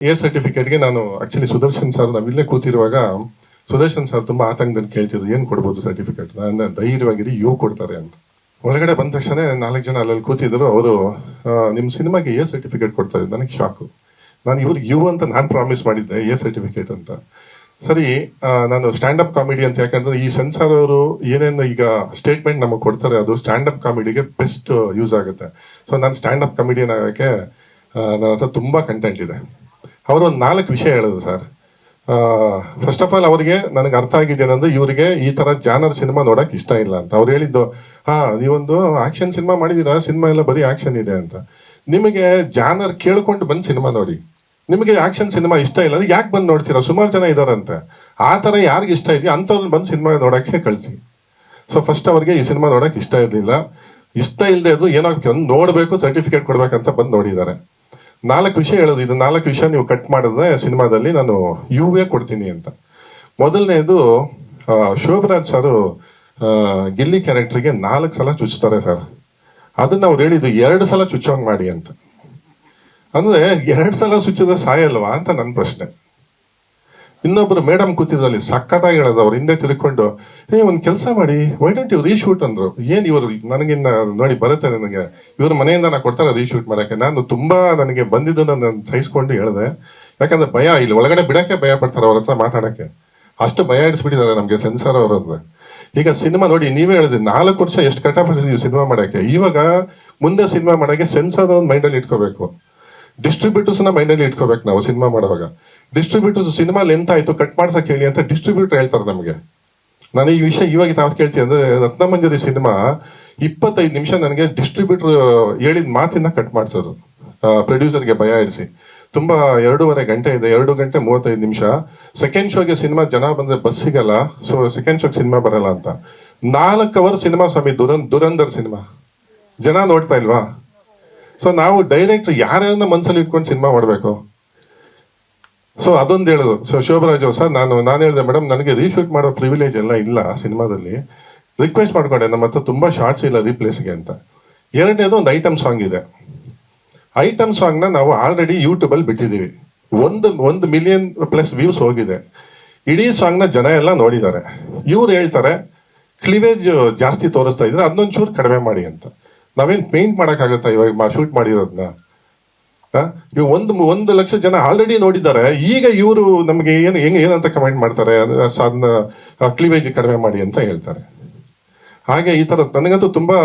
A ಸರ್ಟಿಫಿಕೇಟ್ಗೆ ನಾನು actually Sudarshan sir ನಾವಿಲ್ಲೇ ಕೂತಿರುವಾಗ ಸುದರ್ಶನ್ ಸರ್ ತುಂಬಾ ಆತಂಕದಲ್ಲಿ ಕೇಳ್ತಿದ್ರು ಏನ್ ಕೊಡ್ಬೋದು ಸರ್ಟಿಫಿಕೇಟ್. ನಾನು ಧೈರ್ಯವಾಗಿರಿ ಕೊಡ್ತಾರೆ ಅಂತ. ಹೊರಗಡೆ ಬಂದ ತಕ್ಷಣ 4 ಜನ ಅಲ್ಲಲ್ಲಿ ಕೂತಿದ್ರು. ಅವರು ನಿಮ್ ಸಿನಿಮಾಗೆ ಎ ಸರ್ಟಿಫಿಕೇಟ್ ಕೊಡ್ತಾರೆ. ನನಗೆ ಶಾಕು. ನಾನು ಇವ್ರಿಗೆ ಅಂತ ನಾನು ಪ್ರಾಮಿಸ್ ಮಾಡಿದ್ದೆ ಎ ಸರ್ಟಿಫಿಕೇಟ್ ಅಂತ. ಸರಿ, ನಾನು ಸ್ಟ್ಯಾಂಡ್ ಅಪ್ ಕಾಮಿಡಿ ಅಂತ, ಯಾಕಂದ್ರೆ ಈ ಸೆನ್ಸಾರ್ ಅವರು ಏನೇನು ಈಗ ಸ್ಟೇಟ್ಮೆಂಟ್ ನಮಗೆ ಕೊಡ್ತಾರೆ ಅದು ಸ್ಟ್ಯಾಂಡ್ ಅಪ್ ಕಾಮಿಡಿಗೆ ಬೆಸ್ಟ್ ಯೂಸ್ ಆಗುತ್ತೆ. ಸೊ ನಾನು ಸ್ಟ್ಯಾಂಡ್ ಅಪ್ ಕಾಮಿಡಿಯನ್ ಆಗೋಕ್ಕೆ ನನ್ನ ಹತ್ರ ತುಂಬಾ ಕಂಟೆಂಟ್ ಇದೆ. ಅವರು ಒಂದು 4 ವಿಷಯ ಹೇಳಿದ್ರು ಸರ್. ಫಸ್ಟ್ ಆಫ್ ಆಲ್ ಅವರಿಗೆ ನನಗೆ ಅರ್ಥ ಆಗಿದೆ ಏನಂದ್ರೆ ಇವರಿಗೆ ಈ ತರ ಜಾನರ್ ಸಿನಿಮಾ ನೋಡಕ್ ಇಷ್ಟ ಇಲ್ಲ ಅಂತ. ಅವ್ರು ಹೇಳಿದ್ದು, ನೀವೊಂದು ಆಕ್ಷನ್ ಸಿನಿಮಾ ಮಾಡಿದೀರಾ, ಸಿನಿಮಾ ಎಲ್ಲ ಬರೀ ಆಕ್ಷನ್ ಇದೆ ಅಂತ. ನಿಮಗೆ ಜಾನರ್ ಕೇಳ್ಕೊಂಡು ಬಂದು ಸಿನಿಮಾ ನೋಡಿ. ನಿಮಗೆ ಆಕ್ಷನ್ ಸಿನಿಮಾ ಇಷ್ಟ ಇಲ್ಲ ಅಂದ್ರೆ ಯಾಕೆ ಬಂದು ನೋಡ್ತೀರಾ? ಸುಮಾರು ಜನ ಇದಾರಂತೆ. ಆ ತರ ಯಾರಿಗೆ ಇಷ್ಟ ಇದೆಯೋ ಅಂಥವ್ರನ್ನ ಬಂದು ಸಿನಿಮಾ ನೋಡಕ್ಕೆ ಕಳಿಸಿ. ಸೊ ಫಸ್ಟ್ ಅವ್ರಿಗೆ ಈ ಸಿನಿಮಾ ನೋಡಕ್ ಇಷ್ಟ ಇರಲಿಲ್ಲ. ಇಷ್ಟ ಇಲ್ಲದೆ ಅದು ಏನೋ ನೋಡ್ಬೇಕು, ಸರ್ಟಿಫಿಕೇಟ್ ಕೊಡ್ಬೇಕಂತ ಬಂದು ನೋಡಿದ್ದಾರೆ. 4 ವಿಷಯ ಹೇಳೋದು. ಇದು 4 ವಿಷಯ ನೀವು ಕಟ್ ಮಾಡಿದ್ರೆ ಸಿನಿಮಾದಲ್ಲಿ ನಾನು ಕೊಡ್ತೀನಿ ಅಂತ. ಮೊದಲನೇದು, ಶೋಭರಾಜ್ ಸರ್ ಗಿಲ್ಲಿ ಕ್ಯಾರೆಕ್ಟರ್ಗೆ 4 ಸಲ ಚುಚ್ತಾರೆ ಸರ್. ಅದನ್ನ ಅವ್ರು ಹೇಳಿದ್ದು 2 ಸಲ ಚುಚ್ಚೋಂಗ್ ಮಾಡಿ ಅಂತ. ಅಂದ್ರೆ 2 ಸಲ ಚುಚ್ಚಿದ್ರೆ ಸಾಯಲ್ವಾ ಅಂತ ನನ್ನ ಪ್ರಶ್ನೆ. ಇನ್ನೊಬ್ರು ಮೇಡಮ್ ಕೂತಿದ್ರಲ್ಲಿ ಸಖತ್ತಾಗಿ ಹೇಳೋದು. ಅವ್ರು ಹಿಂದೆ ತಿರ್ಕೊಂಡು, ಒಂದು ಕೆಲಸ ಮಾಡಿ, ವೈ ಡೋಂಟ್ ಯು ರೀಶೂಟ್ ಅಂದ್ರು. ಏನ್ ಇವರು ನನಗಿನ್ನ ನೋಡಿ ಬರುತ್ತೆ, ನನಗೆ ಇವ್ರ ಮನೆಯಿಂದ ನಾ ಕೊಡ್ತಾರೆ ರೀಶೂಟ್ ಮಾಡಕ್ಕೆ. ನಾನು ತುಂಬಾ ನನಗೆ ಬಂದಿದ್ದನ್ನ ನಾನು ಸಹಿಸ್ಕೊಂಡು ಹೇಳಿದೆ. ಯಾಕಂದ್ರೆ ಭಯ, ಇಲ್ಲಿ ಒಳಗಡೆ ಬಿಡಕ್ಕೆ ಭಯ ಪಡ್ತಾರೆ ಅವ್ರ ಹತ್ರ ಮಾತಾಡಕ್ಕೆ. ಅಷ್ಟು ಭಯ ಇಡಿಸ್ಬಿಟ್ಟಿದ್ದಾರೆ ನಮ್ಗೆ ಸೆನ್ಸಾರ್ ಅವರದ್ದು. ಈಗ ಸಿನಿಮಾ ನೋಡಿ, ನೀವೇ ಹೇಳಿದ್ರಿ 4 ವರ್ಷ ಎಷ್ಟು ಕಷ್ಟಪಟ್ಟಿದ್ದೀವಿ ಸಿನಿಮಾ ಮಾಡಕ್ಕೆ. ಇವಾಗ ಮುಂದೆ ಸಿನಿಮಾ ಮಾಡಕ್ಕೆ ಸೆನ್ಸಾರ್ ಒಂದು ಮೈಂಡಲ್ಲಿ ಇಟ್ಕೋಬೇಕು, ಡಿಸ್ಟ್ರಿಬ್ಯೂಟರ್ಸ್ ನ ಮೈಂಡಲ್ಲಿ ಇಟ್ಕೋಬೇಕು. ನಾವು ಸಿನಿಮಾ ಮಾಡುವಾಗ ಡಿಸ್ಟ್ರಿಬ್ಯೂಟರ್ಸ್ ಸಿನಿಮಾ ಲೆಂತ್ ಆಯ್ತು ಕಟ್ ಮಾಡ್ಸಕ್ ಹೇಳಿ ಅಂತ ಡಿಸ್ಟ್ರಿಬ್ಯೂಟರ್ ಹೇಳ್ತಾರೆ ನಮಗೆ. ನಾನು ಈ ವಿಷಯ ಇವಾಗ ತಾವು ಕೇಳ್ತೀನಿ ಅಂದ್ರೆ, ರತ್ನಮಂಜರಿ ಸಿನಿಮಾ 25 ನಿಮಿಷ ನನಗೆ ಡಿಸ್ಟ್ರಿಬ್ಯೂಟರ್ ಹೇಳಿದ ಮಾತಿನ ಕಟ್ ಮಾಡಿಸೋದು, ಪ್ರೊಡ್ಯೂಸರ್ಗೆ ಭಯ ಇರಿಸಿ. ತುಂಬಾ 2.5 ಗಂಟೆ ಇದೆ, 2 ಗಂಟೆ 35 ನಿಮಿಷ. ಸೆಕೆಂಡ್ ಶೋಗೆ ಸಿನಿಮಾ ಜನ ಬಂದ್ರೆ ಬಸ್ ಸಿಗಲ್ಲ, ಸೊ ಸೆಕೆಂಡ್ ಶೋಗೆ ಸಿನಿಮಾ ಬರಲ್ಲ ಅಂತ. 4 ಅವರ್ ಸಿನಿಮಾ ಸ್ವಾಮಿ, ದುರಂಧರ್ ಸಿನಿಮಾ. ಜನ ನೋಡ್ತಾ ಇಲ್ವಾ? ಸೊ ನಾವು ಡೈರೆಕ್ಟ್ ಯಾರ್ಯಾರನ್ನ ಮನ್ಸಲ್ಲಿ ಇಟ್ಕೊಂಡು ಸಿನಿಮಾ ಮಾಡಬೇಕು. ಸೊ ಅದೊಂದು ಹೇಳೋದು. ಸೊ ಶೋಭರಾಜ್ ಸರ್, ನಾನು ಹೇಳಿದೆ, ಮೇಡಮ್ ನನಗೆ ರೀಶೂಟ್ ಮಾಡೋ ಪ್ರಿವಿಲೇಜ್ ಎಲ್ಲ ಇಲ್ಲ ಸಿನಿಮಾದಲ್ಲಿ, ರಿಕ್ವೆಸ್ಟ್ ಮಾಡ್ಕೊಂಡೆ ನಮ್ಮ ಹತ್ರ ತುಂಬಾ ಶಾರ್ಟ್ಸ್ ಇಲ್ಲ ರೀಪ್ಲೇಸ್ಗೆ ಅಂತ. 2ನೇದು ಒಂದು ಐಟಮ್ ಸಾಂಗ್ ಇದೆ. ಐಟಮ್ ಸಾಂಗ್ನ ನಾವು ಆಲ್ರೆಡಿ ಯೂಟ್ಯೂಬಲ್ಲಿ ಬಿಟ್ಟಿದ್ದೀವಿ. 1 ಮಿಲಿಯನ್ ಪ್ಲಸ್ ವ್ಯೂಸ್ ಹೋಗಿದೆ. ಇಡೀ ಸಾಂಗ್ನ ಜನ ಎಲ್ಲ ನೋಡಿದ್ದಾರೆ. ಇವ್ರು ಹೇಳ್ತಾರೆ ಕ್ಲಿವೇಜ್ ಜಾಸ್ತಿ ತೋರಿಸ್ತಾ ಇದ್ರೆ ಅದನ್ನೊಂಚೂರು ಕಡಿಮೆ ಮಾಡಿ ಅಂತ. ನಾವೇನ್ ಪೇಂಟ್ ಮಾಡೋಕ್ಕಾಗತ್ತಾ ಇವಾಗ ಶೂಟ್ ಮಾಡಿರೋದನ್ನ? ಇವ್ 1 ಲಕ್ಷ ಜನ ಆಲ್ರೆಡಿ ನೋಡಿದ್ದಾರೆ. ಈಗ ಇವರು ನಮ್ಗೆ ಏನಂತ ಕಮೆಂಟ್ ಮಾಡ್ತಾರೆ, ಅದನ್ನ ಕ್ಲೀವೇಜ್ ಕಡಿಮೆ ಮಾಡಿ ಅಂತ ಹೇಳ್ತಾರೆ. ಹಾಗೆ ಈ ತರ ನನಗಂತೂ ತುಂಬಾ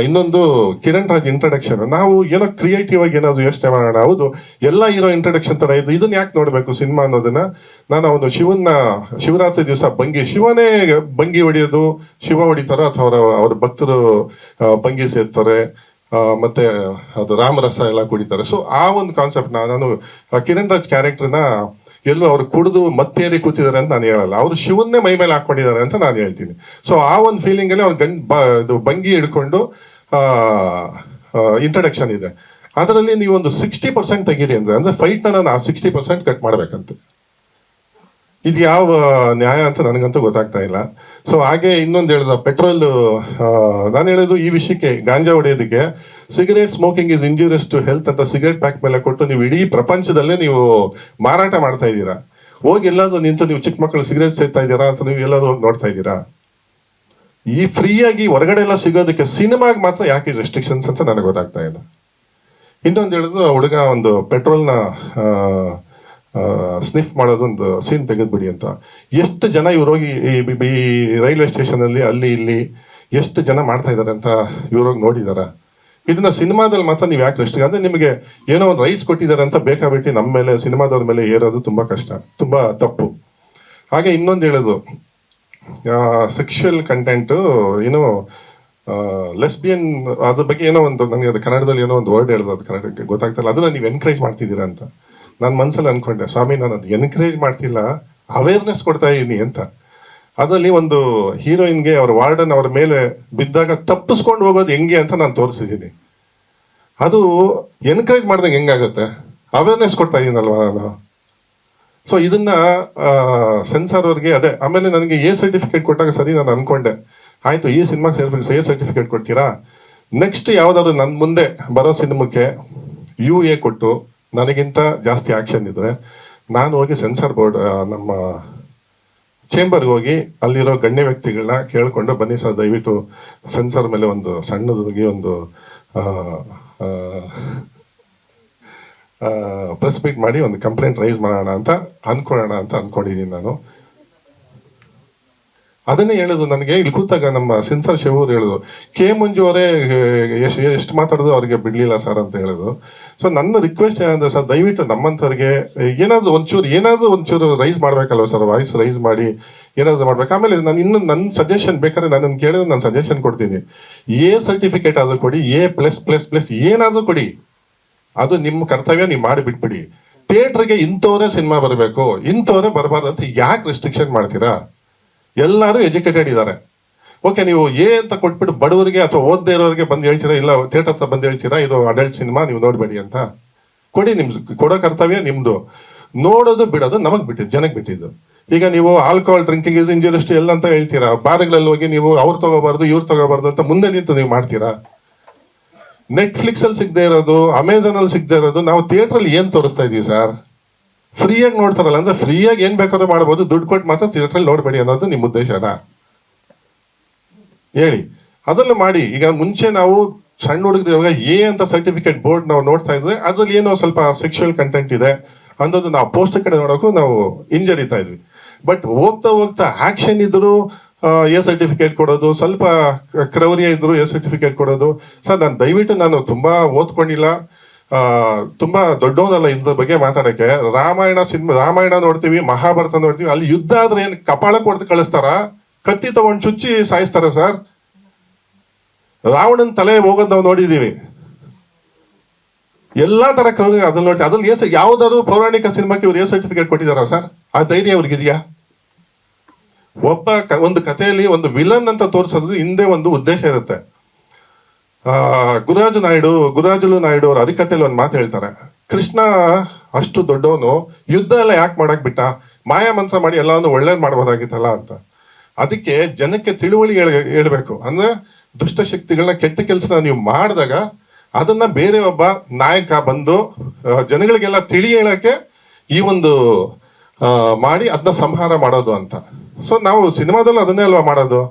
ಇನ್ನೊಂದು ಕಿರಣ್ ರಾಜ್ ಇಂಟ್ರಡಕ್ಷನ್. ನಾವು ಏನೋ ಕ್ರಿಯೇಟಿವ್ ಆಗಿ ಏನಾದ್ರು ಯೋಚನೆ ಮಾಡೋಣ. ಹೌದು, ಎಲ್ಲ ಹೀರೋ ಇಂಟ್ರಡಕ್ಷನ್ ತರ ಇದು, ಇದನ್ನ ಯಾಕೆ ನೋಡ್ಬೇಕು ಸಿನಿಮಾ ಅನ್ನೋದನ್ನ. ನಾನು ಅವನು ಶಿವರಾತ್ರಿ ದಿವಸ ಶಿವನೇ ಬಂಗಿ ಹೊಡಿಯೋದು, ಶಿವ ಹೊಡಿತಾರೋ ಅಥವಾ ಅವ್ರ ಭಕ್ತರು ಬಂಗಿ ಸೇರ್ತಾರೆ, ಮತ್ತೆ ಅದು ರಾಮರಸ ಎಲ್ಲ ಕುಡಿತಾರೆ. ಸೊ ಆ ಒಂದು ಕಾನ್ಸೆಪ್ಟ್ ನಾನು ಕಿರಣ್ ರಾಜ್ ಕ್ಯಾರೆಕ್ಟರ್ನ ಎಲ್ಲೂ ಅವ್ರು ಕುಡಿದು ಮತ್ತೇರಿ ಕೂತಿದ್ದಾರೆ ಅಂತ ನಾನು ಹೇಳಲ್ಲ, ಅವರು ಶಿವನ್ನೇ ಮೈ ಮೇಲೆ ಹಾಕೊಂಡಿದ್ದಾರೆ ಅಂತ ನಾನು ಹೇಳ್ತೀನಿ. ಸೊ ಆ ಒಂದು ಫೀಲಿಂಗ್ ಅಲ್ಲಿ ಅವ್ರು ಬಂಗಿ ಹಿಡ್ಕೊಂಡು ಇಂಟ್ರಡಕ್ಷನ್ ಇದೆ. ಅದರಲ್ಲಿ ನೀವು ಒಂದು 60% ತೆಗೀರಿ ಅಂದ್ರೆ ಫೈಟ್ ನಾನು ಆ 60% ಕಟ್ ಮಾಡ್ಬೇಕಂತ. ಇದು ಯಾವ ನ್ಯಾಯ ಅಂತ ನನಗಂತೂ ಗೊತ್ತಾಗ್ತಾ ಇಲ್ಲ. ಸೊ ಹಾಗೆ ಇನ್ನೊಂದು ಹೇಳಿದ ಪೆಟ್ರೋಲ್, ನಾನು ಹೇಳೋದು ಈ ವಿಷಯಕ್ಕೆ, ಗಾಂಜಾ ಹೊಡೆಯೋದಕ್ಕೆ cigarette smoking is injurious to health ಅಂತ ಸಿಗರೇಟ್ ಪ್ಯಾಕ್ ಮೇಲೆ ಕೊಟ್ಟು ನೀವು ಇಡೀ ಪ್ರಪಂಚದಲ್ಲೇ ನೀವು ಮಾರಾಟ ಮಾಡ್ತಾ ಇದ್ದೀರಾ. ಹೋಗಿ ಎಲ್ಲಾದ್ರೂ ನಿಂತು ನೀವು ಚಿಕ್ಕ ಮಕ್ಕಳು ಸಿಗರೇಟ್ ಸೇರ್ತಾ ಇದ್ದೀರಾ ಅಂತ ನೀವು ಎಲ್ಲಾದ್ರೂ ಹೋಗಿ ನೋಡ್ತಾ ಇದ್ದೀರಾ? ಈ ಫ್ರೀಯಾಗಿ ಹೊರಗಡೆ ಎಲ್ಲ ಸಿಗೋದಕ್ಕೆ ಸಿನಿಮಾಗೆ ಮಾತ್ರ ಯಾಕೆ ರೆಸ್ಟ್ರಿಕ್ಷನ್ಸ್ ಅಂತ ನನಗೆ ಗೊತ್ತಾಗ್ತಾ ಇಲ್ಲ. ಇನ್ನೊಂದು ಹೇಳಿದ್ರು, ಹುಡುಗ ಒಂದು ಪೆಟ್ರೋಲ್ನ ಸ್ನಿಫ್ ಮಾಡೋದೊಂದು ಸೀನ್ ತೆಗೆದ್ಬಿಡಿ ಅಂತ. ಎಷ್ಟು ಜನ ಇವ್ರು ಹೋಗಿ ಈ ರೈಲ್ವೆ ಸ್ಟೇಷನ್ ಅಲ್ಲಿ ಅಲ್ಲಿ ಇಲ್ಲಿ ಎಷ್ಟು ಜನ ಮಾಡ್ತಾ ಇದಾರೆ ಅಂತ ಇವ್ರೋಗಿ ನೋಡಿದಾರ? ಇದನ್ನ ಸಿನಿಮಾದಲ್ಲಿ ಮಾತ್ರ ನೀವು ಯಾಕೆ ರೆಸ್ಟ್ರಿಕ್ಟ್ ಅಂದ್ರೆ, ನಿಮಗೆ ಏನೋ ಒಂದು ರೈಟ್ಸ್ ಕೊಟ್ಟಿದ್ದಾರೆ ಅಂತ ಬೇಕಾಬಿಟ್ಟು ನಮ್ಮ ಮೇಲೆ ಸಿನಿಮಾದವ್ರ ಮೇಲೆ ಏರೋದು ತುಂಬಾ ಕಷ್ಟ, ತುಂಬಾ ತಪ್ಪು. ಹಾಗೆ ಇನ್ನೊಂದು ಹೇಳೋದು, ಸೆಕ್ಷುವಲ್ ಕಂಟೆಂಟ್ ಏನೋ ಲೆಸ್ಬಿಯನ್ ಅದ್ರ ಬಗ್ಗೆ ಏನೋ ಒಂದು, ನನಗೆ ಅದು ಕನ್ನಡದಲ್ಲಿ ಏನೋ ಒಂದು ವರ್ಡ್ ಹೇಳೋದು, ಅದು ಕನ್ನಡಕ್ಕೆ ಗೊತ್ತಾಗ್ತಲ್ಲ. ಅದನ್ನ ನೀವು ಎನ್ಕರೇಜ್ ಮಾಡ್ತಿದ್ದೀರಾ ಅಂತ ನಾನು ಮನ್ಸಲ್ಲಿ ಅನ್ಕೊಂಡೆ. ಸ್ವಾಮಿ, ನಾನು ಅದು ಎನ್ಕರೇಜ್ ಮಾಡ್ತಿಲ್ಲ, ಅವೇರ್ನೆಸ್ ಕೊಡ್ತಾ ಇದ್ದೀನಿ ಅಂತ. ಅದರಲ್ಲಿ ಒಂದು ಹೀರೋಯಿನ್ಗೆ ಅವ್ರ ವಾರ್ಡನ್ ಅವ್ರ ಮೇಲೆ ಬಿದ್ದಾಗ ತಪ್ಪಿಸ್ಕೊಂಡು ಹೋಗೋದು ಹೆಂಗೆ ಅಂತ ನಾನು ತೋರಿಸಿದ್ದೀನಿ. ಅದು ಎನ್ಕರೇಜ್ ಮಾಡ್ದಂಗೆ ಹೆಂಗಾಗುತ್ತೆ? ಅವೇರ್ನೆಸ್ ಕೊಡ್ತಾ ಇದ್ದೀನಲ್ವಾ ನಾನು. ಸೊ ಇದನ್ನ ಸೆನ್ಸಾರ್ ಅವ್ರಿಗೆ ಅದೇ. ಆಮೇಲೆ ನನಗೆ ಎ ಸರ್ಟಿಫಿಕೇಟ್ ಕೊಟ್ಟಾಗ ಸರಿ ನಾನು ಅನ್ಕೊಂಡೆ, ಆಯ್ತು ಈ ಸಿನಿಮಾಗೆ ಎ ಸರ್ಟಿಫಿಕೇಟ್ ಕೊಡ್ತೀರಾ, ನೆಕ್ಸ್ಟ್ ಯಾವ್ದಾದ್ರು ನನ್ನ ಮುಂದೆ ಬರೋ ಸಿನಿಮಾಕ್ಕೆ UA ಕೊಟ್ಟು ನನಗಿಂತ ಜಾಸ್ತಿ ಆಕ್ಷನ್ ಇದ್ರೆ ನಾನು ಹೋಗಿ ಸೆನ್ಸಾರ್ ಬೋರ್ಡ್ ನಮ್ಮ ಚೇಂಬರ್ಗೆ ಹೋಗಿ ಅಲ್ಲಿರೋ ಗಣ್ಯ ವ್ಯಕ್ತಿಗಳನ್ನ ಕೇಳ್ಕೊಂಡು ಬನ್ನಿ ಸರ್ ದಯವಿಟ್ಟು ಸೆನ್ಸಾರ್ ಮೇಲೆ ಒಂದು ಸಣ್ಣದಾಗಿ ಒಂದು ಪ್ರೆಸ್ ಮೀಟ್ ಮಾಡಿ ಒಂದು ಕಂಪ್ಲೇಂಟ್ ರೈಸ್ ಮಾಡೋಣ ಅಂತ ಅನ್ಕೊಂಡಿದ್ದೀನಿ ನಾನು. ಅದನ್ನೇ ಹೇಳೋದು ನನಗೆ ಇಲ್ಲಿ ಕೂತಾಗ ನಮ್ಮ ಸೆನ್ಸಾರ್ ಶಿವರು ಹೇಳೋದು ಕೆ ಮಂಜು ಅವರೇ ಎಷ್ಟು ಮಾತಾಡೋದು ಅವ್ರಿಗೆ ಬಿಡ್ಲಿಲ್ಲ ಸರ್ ಅಂತ ಹೇಳೋದು. ಸೊ ನನ್ನ ರಿಕ್ವೆಸ್ಟ್ ಏನಂದ್ರೆ ಸರ್ ದಯವಿಟ್ಟು ನಮ್ಮಂಥವ್ರಿಗೆ ಏನಾದ್ರು ಒಂಚೂರು ರೈಸ್ ಮಾಡ್ಬೇಕಲ್ವ ಸರ್, ವಾಯ್ಸ್ ರೈಸ್ ಮಾಡಿ ಏನಾದ್ರು ಮಾಡ್ಬೇಕು. ಆಮೇಲೆ ನಾನು ಇನ್ನು ನನ್ನ ಸಜೆಷನ್ ಬೇಕಾದ್ರೆ ನಾನು ಕೇಳಿದ್ರೆ ನಾನು ಸಜೆಷನ್ ಕೊಡ್ತೀನಿ. ಎ ಸರ್ಟಿಫಿಕೇಟ್ ಆದ್ರೂ ಕೊಡಿ, A+++ ಏನಾದ್ರೂ ಕೊಡಿ, ಅದು ನಿಮ್ಮ ಕರ್ತವ್ಯ, ನೀವು ಮಾಡಿ ಬಿಟ್ಬಿಡಿ. ಥಿಯೇಟರ್ಗೆ ಇಂಥವರೇ ಸಿನಿಮಾ ಬರಬೇಕು, ಇಂಥವರೇ ಬರಬಾರ್ದು ಅಂತ ಯಾಕೆ ರೆಸ್ಟ್ರಿಕ್ಷನ್ ಮಾಡ್ತೀರಾ? ಎಲ್ಲರೂ ಎಜುಕೇಟೆಡ್ ಇದ್ದಾರೆ. ಓಕೆ, ನೀವು ಎ ಅಂತ ಕೊಟ್ಬಿಟ್ಟು ಬಡವರಿಗೆ ಅಥವಾ ಓದದೇ ಇರೋರಿಗೆ ಬಂದು ಹೇಳ್ತೀರಾ, ಇಲ್ಲ ಥಿಯೇಟರ್ ಹತ್ರ ಬಂದು ಹೇಳ್ತೀರಾ ಇದು ಅಡಲ್ಟ್ ಸಿನಿಮಾ ನೀವು ನೋಡ್ಬೇಡಿ ಅಂತ. ಕೊಡಿ, ನಿಮ್ದು ಕೊಡೋ ಕರ್ತವ್ಯ ನಿಮ್ದು. ನೋಡೋದು ಬಿಡೋದು ನಮಗ್ ಬಿಟ್ಟಿದ್ದು, ಜನಕ್ಕೆ ಬಿಟ್ಟಿದ್ದು. ಈಗ ನೀವು ಆಲ್ಕೋಹಾಲ್ ಡ್ರಿಂಕಿಂಗ್ ಇಸ್ ಇಂಜುರಿಯಸ್ ಎಲ್ಲ ಅಂತ ಹೇಳ್ತೀರಾ, ಬಾರ್ಗಳಲ್ಲಿ ಹೋಗಿ ನೀವು ಅವ್ರು ತಗೋಬಾರ್ದು ಇವ್ರು ತಗೋಬಾರ್ದು ಅಂತ ಮುಂದೆ ನಿಂತು ನೀವು ಮಾಡ್ತೀರಾ. ನೆಟ್ಫ್ಲಿಕ್ಸ್ ಅಲ್ಲಿ ಸಿಗದೆ ಇರೋದು, ಅಮೆಝಾನ್ ಅಲ್ಲಿ ಸಿಗದೆ ಇರೋದು ನಾವು ಥಿಯೇಟರ್ ಅಲ್ಲಿ ಏನ್ ತೋರಿಸ್ತಾ ಇದೀವಿ ಸರ್? ಫ್ರೀಯಾಗಿ ನೋಡ್ತಾರಲ್ಲ, ಅಂದ್ರೆ ಫ್ರೀಯಾಗಿ ಏನ್ ಬೇಕಾದ್ರೂ ಮಾಡ್ಬೋದು, ದುಡ್ಡು ಕೊಟ್ಟು ಮಾತ್ರ ಥಿಯೇಟರ್ ನೋಡ್ಬೇಡಿ ಅನ್ನೋದು ನಿಮ್ಮ ಉದ್ದೇಶನಾ? ಹೇಳಿ, ಅದನ್ನು ಮಾಡಿ. ಈಗ ಮುಂಚೆ ನಾವು ಸಣ್ಣ ಹುಡುಗರು ಎ ಅಂತ ಸರ್ಟಿಫಿಕೇಟ್ ಬೋರ್ಡ್ ನಾವು ನೋಡ್ತಾ ಇದ್ರೆ ಅದ್ರಲ್ಲಿ ಏನೋ ಸ್ವಲ್ಪ ಸೆಕ್ಷುವಲ್ ಕಂಟೆಂಟ್ ಇದೆ ಅನ್ನೋದು ನಾವು ಪೋಸ್ಟ್ ಕಡೆ ನೋಡೋಕ್ಕೂ ನಾವು ಹಿಂಜರಿತಾ ಇದ್ವಿ. ಬಟ್ ಹೋಗ್ತಾ ಹೋಗ್ತಾ ಆಕ್ಷನ್ ಇದ್ರು ಎ ಸರ್ಟಿಫಿಕೇಟ್ ಕೊಡೋದು, ಸ್ವಲ್ಪ ಕ್ರೌರ್ಯ ಇದ್ರು ಎ ಸರ್ಟಿಫಿಕೇಟ್ ಕೊಡೋದು. ಸರ್ ನಾನು ದಯವಿಟ್ಟು ನಾನು ತುಂಬಾ ಓದ್ಕೊಂಡಿಲ್ಲ, ತುಂಬಾ ದೊಡ್ಡವನಲ್ಲ ಇದ್ರ ಬಗ್ಗೆ ಮಾತಾಡಕ್ಕೆ. ರಾಮಾಯಣ ನೋಡ್ತೀವಿ, ಮಹಾಭಾರತ ನೋಡ್ತೀವಿ, ಅಲ್ಲಿ ಯುದ್ಧ ಆದ್ರೆ ಏನ್ ಕಪಾಳ ಕೊಡ್ದು ಕಳಿಸ್ತಾರ? ಕತ್ತಿ ತಗೊಂಡು ಚುಚ್ಚಿ ಸಾಯಿಸ್ತಾರ ಸರ್? ರಾವಣನ್ ತಲೆ ಹೋಗೋದು ನಾವು ನೋಡಿದೀವಿ. ಎಲ್ಲಾ ತರ ಕ್ರೌರ್ಯ ಅದ್ರಲ್ಲಿ ನೋಡಿ. ಅದ್ರಲ್ಲಿ ಯಾವ್ದಾದ್ರು ಪೌರಾಣಿಕ ಸಿನಿಮಾಕ್ಕೆ ಇವ್ರು ಎ ಸರ್ಟಿಫಿಕೇಟ್ ಕೊಟ್ಟಿದಾರ ಸರ್? ಆ ಧೈರ್ಯ ಅವ್ರಿಗಿದೆಯಾ? ಒಂದು ಕಥೆಯಲ್ಲಿ ಒಂದು ವಿಲನ್ ಅಂತ ತೋರಿಸೋದು ಹಿಂದೆ ಒಂದು ಉದ್ದೇಶ ಇರುತ್ತೆ. ಗುರುರಾಜುಲು ನಾಯ್ಡು ಅವ್ರ ಹರಿಕಥೆಯಲ್ಲಿ ಒಂದು ಮಾತು ಹೇಳ್ತಾರೆ, ಕೃಷ್ಣ ಅಷ್ಟು ದೊಡ್ಡವನು ಯುದ್ಧ ಎಲ್ಲ ಯಾಕೆ ಮಾಡಕ್ ಬಿಟ್ಟ, ಮಾಯಾ ಮಂತ್ರ ಮಾಡಿ ಎಲ್ಲಾನು ಒಳ್ಳೇದ್ ಮಾಡ್ಬೋದಾಗಿತ್ತಲ್ಲ ಅಂತ. ಅದಕ್ಕೆ ಜನಕ್ಕೆ ತಿಳುವಳಿ ಹೇಳ್ಬೇಕು. ಅಂದ್ರೆ ದುಷ್ಟಶಕ್ತಿಗಳನ್ನ ಕೆಟ್ಟ ಕೆಲಸ ನೀವು ಮಾಡಿದಾಗ ಅದನ್ನ ಬೇರೆ ಒಬ್ಬ ನಾಯಕ ಬಂದು ಜನಗಳಿಗೆಲ್ಲ ತಿಳಿ ಹೇಳಕ್ಕೆ ಈ ಒಂದು ಮಾಡಿ ಅದನ್ನ ಸಂಹಾರ ಮಾಡೋದು ಅಂತ. ಸೊ ನಾವು ಸಿನಿಮಾದಲ್ಲೂ ಅದನ್ನೇ ಅಲ್ವಾ ಮಾಡೋದು.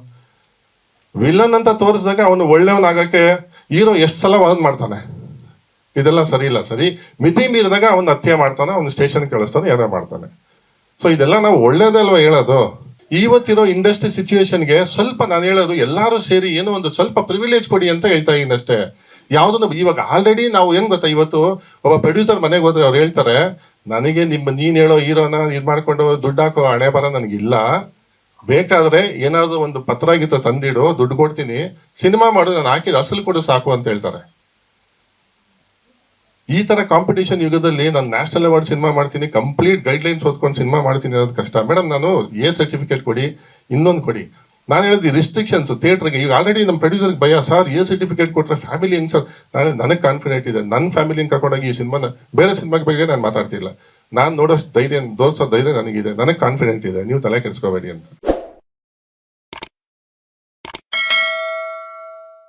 ವಿಲನ್ ಅಂತ ತೋರಿಸಿದಾಗ ಅವನು ಒಳ್ಳೆಯವನಾಗಕ್ಕೆ ಹೀರೋ ಎಷ್ಟು ಸಲ ಒಂದ್ ಮಾಡ್ತಾನೆ. ಇದೆಲ್ಲ ಸರಿ ಇಲ್ಲ. ಸರಿ, ಮಿತಿ ಮೀರಿದಾಗ ಅವನು ಹತ್ಯೆ ಮಾಡ್ತಾನೆ, ಅವನು ಸ್ಟೇಷನ್ ಕಳಿಸ್ತಾನೆ, ಏನೋ ಮಾಡ್ತಾನೆ. ಸೊ ಇದೆಲ್ಲ ನಾವು ಒಳ್ಳೇದಲ್ವಾ ಹೇಳೋದು. ಇವತ್ತಿರೋ ಇಂಡಸ್ಟ್ರಿ ಸಿಚುವೇಶನ್ಗೆ ಸ್ವಲ್ಪ ನಾನು ಹೇಳೋದು, ಎಲ್ಲಾರು ಸೇರಿ ಏನೋ ಒಂದು ಸ್ವಲ್ಪ ಪ್ರಿವಿಲೇಜ್ ಕೊಡಿ ಅಂತ ಹೇಳ್ತಾ ಇದ್ದೀನಿ ಅಷ್ಟೇ. ಯಾವ್ದನ್ನು ಇವಾಗ ಆಲ್ರೆಡಿ ನಾವು ಏನ್ ಗೊತ್ತಾ, ಇವತ್ತು ಒಬ್ಬ ಪ್ರೊಡ್ಯೂಸರ್ ಮನೆಗೆ ಹೋದ್ರೆ ಅವ್ರು ಹೇಳ್ತಾರೆ, ನನಗೆ ನೀನ್ ಹೇಳೋ ಹೀರೋನ ಇದ್ ಮಾಡ್ಕೊಂಡು ದುಡ್ಡು ಹಾಕೋ ಹಣೆ ಬರ ನನಗಿಲ್ಲ, ಬೇಕಾದ್ರೆ ಏನಾದ್ರು ಒಂದು ಪತ್ರ ಗೀತ ತಂದಿಡು, ದುಡ್ಡು ಕೊಡ್ತೀನಿ, ಸಿನಿಮಾ ಮಾಡು, ನಾನು ಹಾಕಿದ ಅಸಲು ಕೊಡು ಸಾಕು ಅಂತ ಹೇಳ್ತಾರೆ. ಈ ತರ ಕಾಂಪಿಟೇಷನ್ ಯುಗದಲ್ಲಿ ನಾನು ನ್ಯಾಷನಲ್ ಅವಾರ್ಡ್ ಸಿನಿಮಾ ಮಾಡ್ತೀನಿ, ಕಂಪ್ಲೀಟ್ ಗೈಡ್ ಲೈನ್ಸ್ ಓದ್ಕೊಂಡು ಸಿನಿಮಾ ಮಾಡ್ತೀನಿ ಅನ್ನೋದು ಕಷ್ಟ. ಮೇಡಮ್ ನಾನು ಎ ಸರ್ಟಿಫಿಕೇಟ್ ಕೊಡಿ, ಇನ್ನೊಂದು ಕೊಡಿ. ನಾನು ಹೇಳಿದ ರಿಸ್ಟ್ರಿಕ್ಷನ್ಸ್ ಥಿಯೇಟರ್ಗೆ ಈಗ ಆಲ್ರೆಡಿ ನಮ್ಮ ಪ್ರೊಡ್ಯೂಸರ್ಗೆ ಭಯ, ಸರ್ ಎ ಸರ್ಟಿಫಿಕೇಟ್ ಕೊಟ್ರೆ ಫ್ಯಾಮಿಲಿ ಹೆಂಗ್ ಸರ್? ನನಗೆ ಕಾನ್ಫಿಡೆಂಟ್ ಇದೆ, ನನ್ನ ಫ್ಯಾಮಿಲಿನ ಕರ್ಕೊಂಡೋಗಿ ಈ ಸಿನಿಮಾನ, ಬೇರೆ ಸಿನಿಮಾಗೆ ಬಗ್ಗೆ ನಾನು ಮಾತಾಡ್ತಿಲ್ಲ, ನಾನು ನೋಡೋಷ್ಟು ಧೈರ್ಯ ತೋರಿಸೋ ಧೈರ್ಯ ನನಗಿದೆ, ನನಗೆ ಕಾನ್ಫಿಡೆಂಟ್ ಇದೆ, ನೀವು ತಲೆ ಕೆಡಿಸ್ಕೋಬೇಡಿ ಅಂತ.